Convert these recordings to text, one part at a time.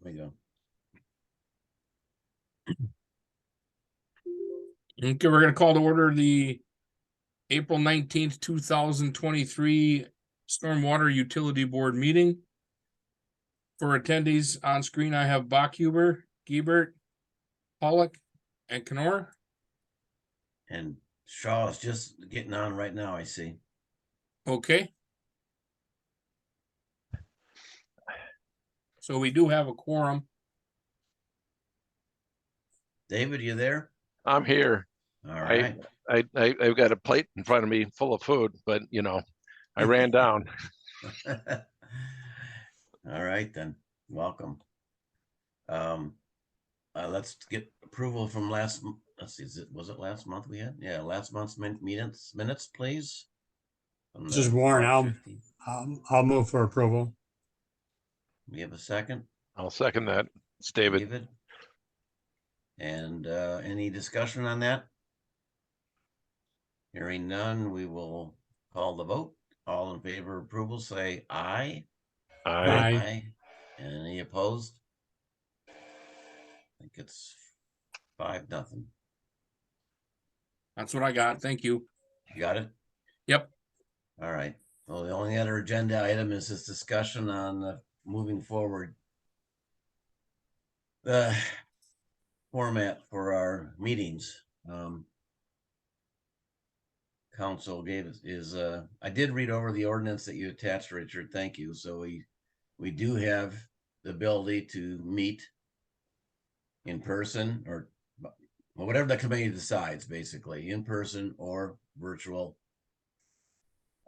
we go. Okay, we're going to call to order the April 19th, 2023 Stormwater Utility Board meeting. For attendees on screen, I have Bachhuber, Giebert, Pollock, and Knorr. And Shaw is just getting on right now, I see. Okay. So we do have a quorum. David, you there? I'm here. All right. I've got a plate in front of me full of food, but you know, I ran down. All right, then. Welcome. Let's get approval from last. Let's see. Was it last month we had? Yeah, last month's minutes, please. This is Warren. I'll move for approval. We have a second. I'll second that. It's David. And any discussion on that? Hearing none, we will call the vote. All in favor of approval, say aye. Aye. And any opposed? I think it's 5-0. That's what I got. Thank you. You got it? Yep. All right. Well, the only other agenda item is this discussion on moving forward. The format for our meetings. Council gave us I did read over the ordinance that you attached, Richard. Thank you. So we do have the ability to meet in person or whatever the committee decides, basically in person or virtual.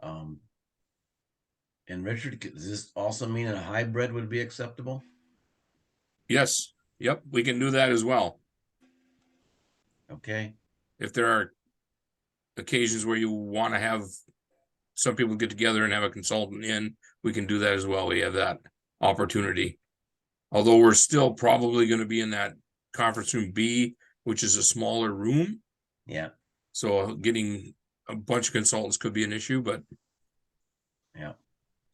And Richard, does this also mean a hybrid would be acceptable? Yes. Yep. We can do that as well. Okay. If there are occasions where you want to have some people get together and have a consultant in, we can do that as well. We have that opportunity. Although we're still probably going to be in that conference room B, which is a smaller room. Yeah. So getting a bunch of consultants could be an issue, but yeah,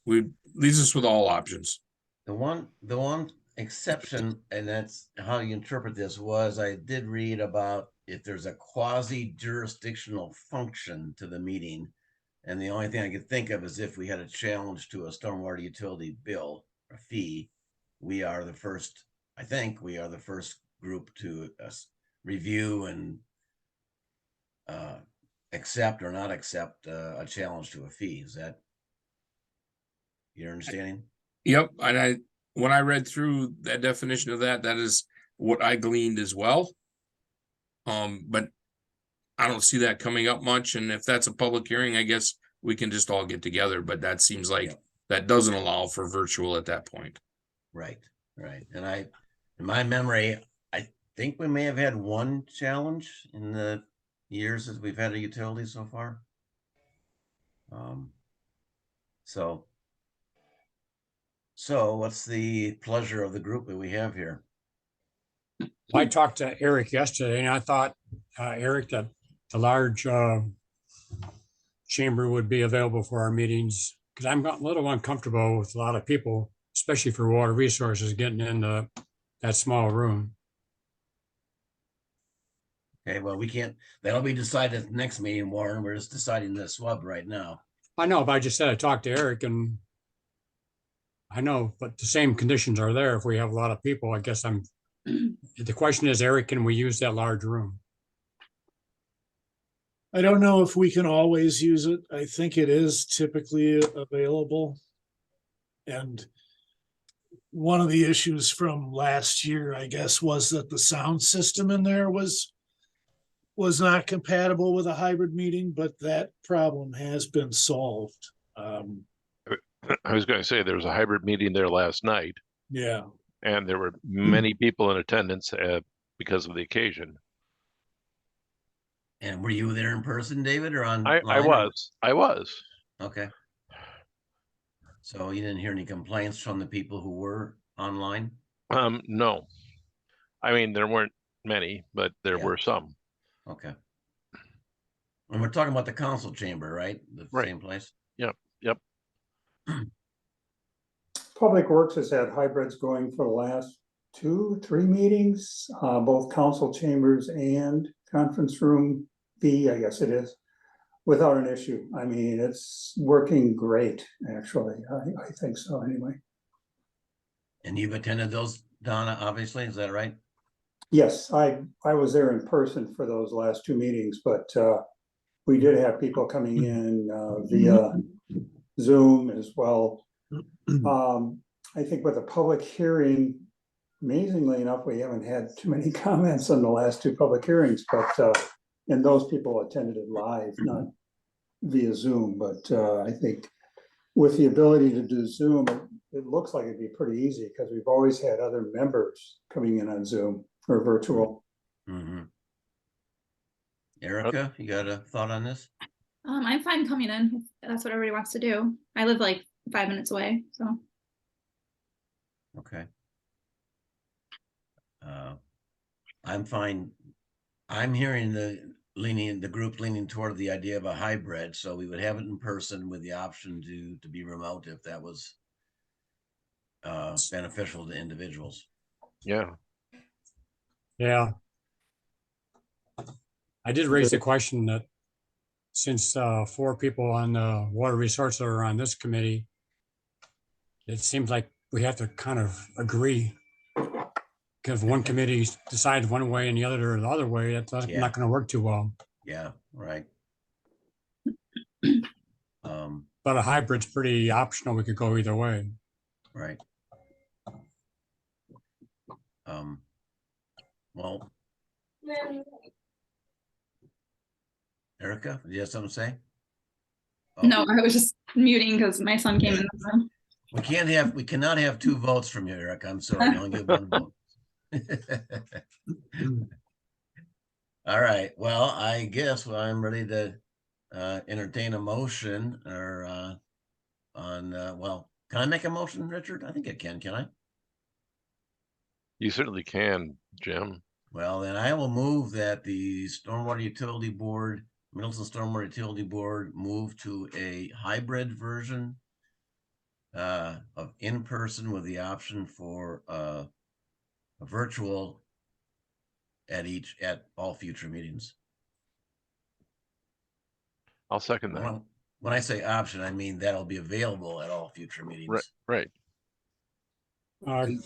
we leaves us with all options. The one exception, and that's how you interpret this, was I did read about if there's a quasi-jurisdictional function to the meeting, and the only thing I could think of is if we had a challenge to a stormwater utility bill or fee, we are the first, I think we are the first group to review and accept or not accept a challenge to a fee. Is that your understanding? Yep. And when I read through that definition of that is what I gleaned as well. But I don't see that coming up much. And if that's a public hearing, I guess we can just all get together. But that seems like that doesn't allow for virtual at that point. Right. And in my memory, I think we may have had one challenge in the years that we've had a utility so far. So what's the pleasure of the group that we have here? I talked to Eric yesterday, and I thought, Eric, that the large chamber would be available for our meetings, because I'm a little uncomfortable with a lot of people, especially for water resources, getting in that small room. Okay, well, we can't, that'll be decided at the next meeting, Warren. We're just deciding the swab right now. I know, but I just said I talked to Eric, and I know, but the same conditions are there if we have a lot of people. I guess the question is, Eric, can we use that large room? I don't know if we can always use it. I think it is typically available. And one of the issues from last year, I guess, was that the sound system in there was not compatible with a hybrid meeting, but that problem has been solved. I was going to say there was a hybrid meeting there last night. Yeah. And there were many people in attendance because of the occasion. And were you there in person, David, or on? I was. Okay. So you didn't hear any complaints from the people who were online? No. I mean, there weren't many, but there were some. Okay. And we're talking about the council chamber, right? The same place? Yep. Public Works has had hybrids going for the last three meetings, both council chambers and conference room B, I guess it is, without an issue. I mean, it's working great, actually. I think so anyway. And you've attended those, Donna, obviously, is that right? Yes, I was there in person for those last two meetings, but we did have people coming in via Zoom as well. I think with a public hearing, amazingly enough, we haven't had too many comments on the last two public hearings, but and those people attended it live, not via Zoom. But I think with the ability to do Zoom, it looks like it'd be pretty easy because we've always had other members coming in on Zoom or virtual. Mm-hmm. Erica, you got a thought on this? I'm fine coming in if that's what everybody wants to do. I live like 5 minutes away, so. Okay. I'm fine. I'm hearing the group leaning toward the idea of a hybrid, so we would have it in person with the option to be remote if that was beneficial to individuals. Yeah. Yeah. I did raise the question that since 4 people on the water resources are on this committee, it seems like we have to kind of agree. Because one committee decides one way and the other way, that's not going to work too well. Yeah, right. But a hybrid's pretty optional. We could go either way. Right. Well, Erica, do you have something to say? Oh. No, I was just muting because my son came in the room. We cannot have 2 votes from you, Erica. I'm sorry. You only get 1 vote. All right. Well, I guess I'm ready to entertain a motion or well, can I make a motion, Richard? I think I can I? You certainly can, Jim. Well, then I will move that the Stormwater Utility Board, Middleton Stormwater Utility Board, move to a hybrid version of in-person with the option for a virtual at all future meetings. I'll second that. When I say option, I mean that'll be available at all future meetings. Right.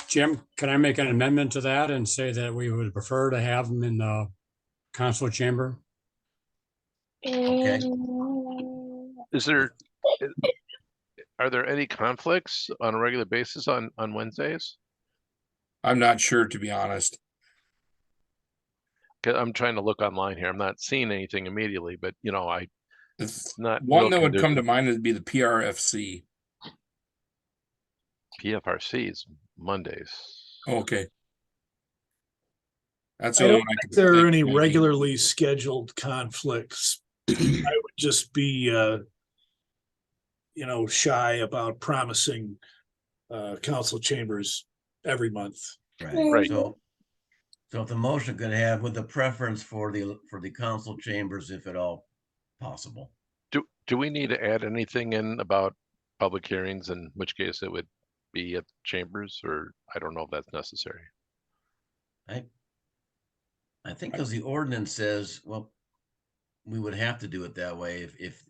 Jim, can I make an amendment to that and say that we would prefer to have them in the council chamber? Okay. Are there any conflicts on a regular basis on Wednesdays? I'm not sure, to be honest. 'Cause I'm trying to look online here. I'm not seeing anything immediately, but It's not one that would come to mind would be the PRFC. PFRC's Mondays. Okay. That's I the don't only one think could there are think any of. regularly scheduled conflicts. I would just be, shy about promising council chambers every month. Right. So if the motion could have with the preference for the council chambers, if at all possible. Do we need to add anything in about public hearings, in which case it would be at chambers, or I don't know if that's necessary. I think because the ordinance says, well, we would have to do it that way if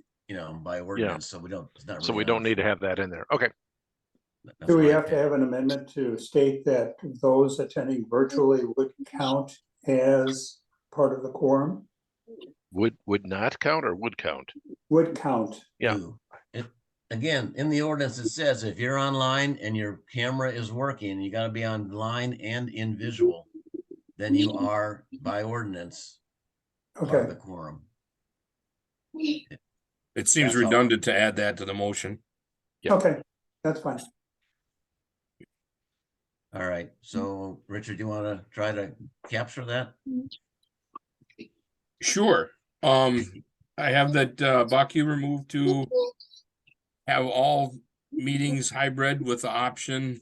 by ordinance. So we don't. It's not. So really we don't need to have that in there. Okay. Do we have to have an amendment to state that those attending virtually would count as part of the quorum? Would not count or would count? Would count. Yeah. Again, in the ordinance, it says if you're online and your camera is working, you got to be online and in visual, then you are by ordinance part of the quorum. It seems redundant to add that to the motion. Yeah. Okay, that's fine. All right. So, Richard, do you want to try to capture that? Sure. I have that Baku removed to have all meetings hybrid with the option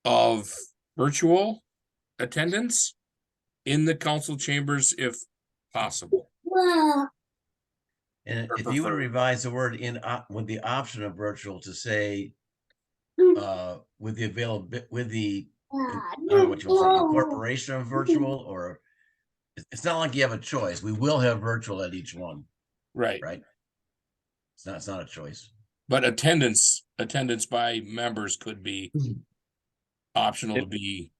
of virtual attendance in the council chambers if possible. And if you would revise the word in with the option of virtual to say with the I don't know what you want to say, incorporation of virtual, or it's not like you have a choice. We will have virtual at each one, Right. right? It's not a choice. But attendance by members could be optional to It- be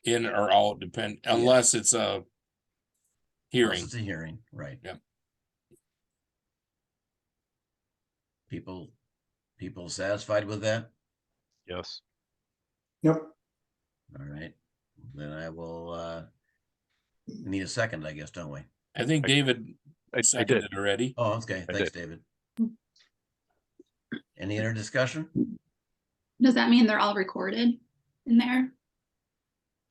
in or out, unless it's a Unless hearing. it's a hearing, right? Yep. People satisfied with that? Yes. Yep. All right, then I will, need a second, I guess, don't we? I think David I did. seconded already. Oh, okay, I thanks, did. David. Any other discussion? Does that mean they're all recorded in there?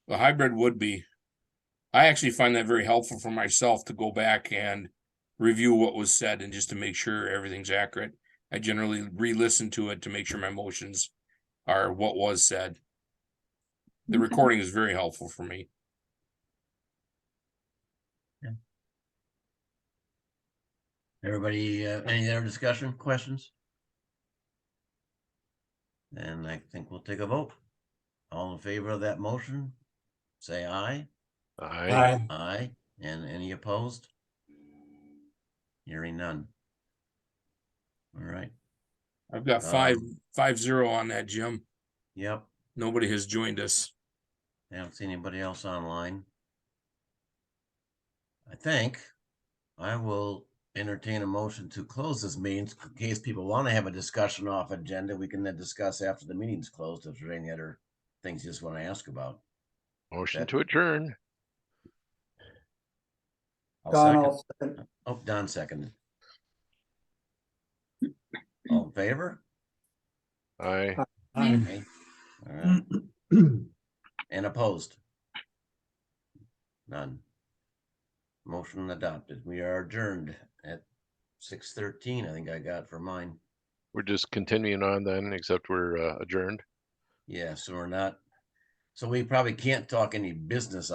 The hybrid would be. I actually find that very helpful for myself to go back and review what was said and just to make sure everything's accurate. I generally re-listen to it to make sure my motions are what was said. The Okay. recording is very helpful for me. Everybody, any other discussion, questions? Then I think we'll take a vote. All in favor of that motion, say aye. I Aye. And any opposed? Hearing none. All right, I've got 5-0 on that, Jim. yep. Nobody has joined us. I don't see anybody else online. I think I will entertain a motion to close this meeting in case people want to have a discussion off agenda. We can then discuss after the meeting's closed if there's any other things you just want to ask about. motion That- to adjourn. I'll Don, second. I'll second. Oh, Don seconded. All in favor? I Okay. All right. And opposed? None. Motion adopted. We are adjourned at 6:13. I think I got for mine. we're just continuing on then, except we're adjourned. Yeah, so we're not. So we probably can't talk any business